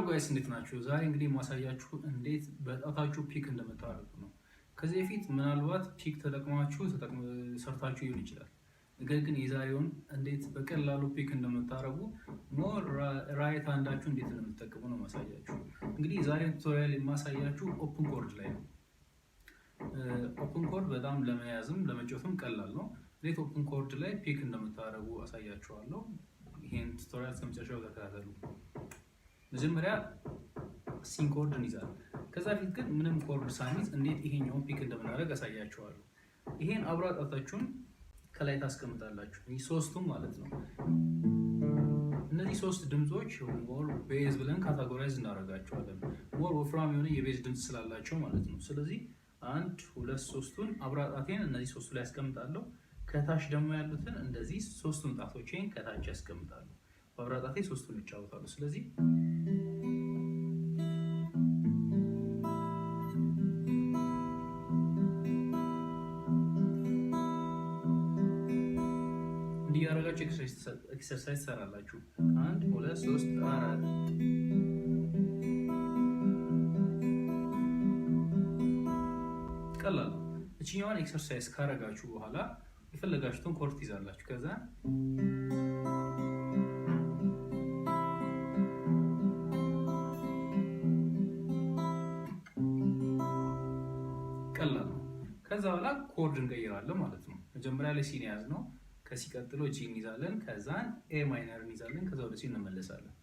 ጋይስ እንዴት ናችሁ? ዛሬ እንግዲህ ማሳያችሁ እንዴት በጣታችሁ ፒክ እንደምታደርጉ ነው። ከዚህ በፊት ምናልባት ፒክ ተጠቅማችሁ ሰርታችሁ ይሆን ይችላል። ነገር ግን የዛሬውን እንዴት በቀላሉ ፒክ እንደምታደርጉ ሞር ራይት ሃንዳችሁ እንዴት እንደምትጠቀሙ ነው ማሳያችሁ። እንግዲህ ዛሬውን ቱቶሪያል የማሳያችሁ ኦፕን ኮርድ ላይ ነው። ኦፕን ኮርድ በጣም ለመያዝም ለመጫወትም ቀላል ነው። እንዴት ኦፕን ኮርድ ላይ ፒክ እንደምታደርጉ አሳያችኋለሁ። ይሄን ቱቶሪያል እስከመጨረሻው ተከታተሉ። መጀመሪያ ሲን ኮርድ እንይዛለን። ከዛ ፊት ግን ምንም ኮርድ ሳንይዝ እንዴት ይሄኛውን ፒክ እንደምናደርግ አሳያችኋለሁ። ይሄን አብራ ጣታችሁን ከላይ ታስቀምጣላችሁ። ይሄ ሶስቱም ማለት ነው። እነዚህ ሶስት ድምጾች ሞር ቤዝ ብለን ካታጎራይዝ እናደርጋቸዋለን። ሞር ወፍራም የሆነ የቤዝ ድምጽ ስላላቸው ማለት ነው። ስለዚህ 1 2 3ቱን አብራ ጣቴን እነዚህ ሶስቱ ላይ ያስቀምጣለሁ። ከታች ደግሞ ያሉትን እንደዚህ ሶስቱን ጣቶቼን ከታች ያስቀምጣለሁ። አብራ ጣቴ ሶስቱን ይጫወታሉ። ስለዚህ እንዲያረጋችሁ ኤክሰርሳይዝ ሰራላችሁ። 1 2 3 4 ቀላል። እቺኛዋን ኤክሰርሳይዝ ካረጋችሁ በኋላ የፈለጋችሁትን ኮርድ ትይዛላችሁ። ከዛ ቀላል ነው። ከዛ በኋላ ኮርድ እንቀይራለን ማለት ነው። መጀመሪያ ላይ ሲን ያዝ ነው። ከሲ ቀጥሎ ጂ እንይዛለን። ከዛ ኤ ማይነር እንይዛለን። ከዛ ወደ ሲ እንመለሳለን።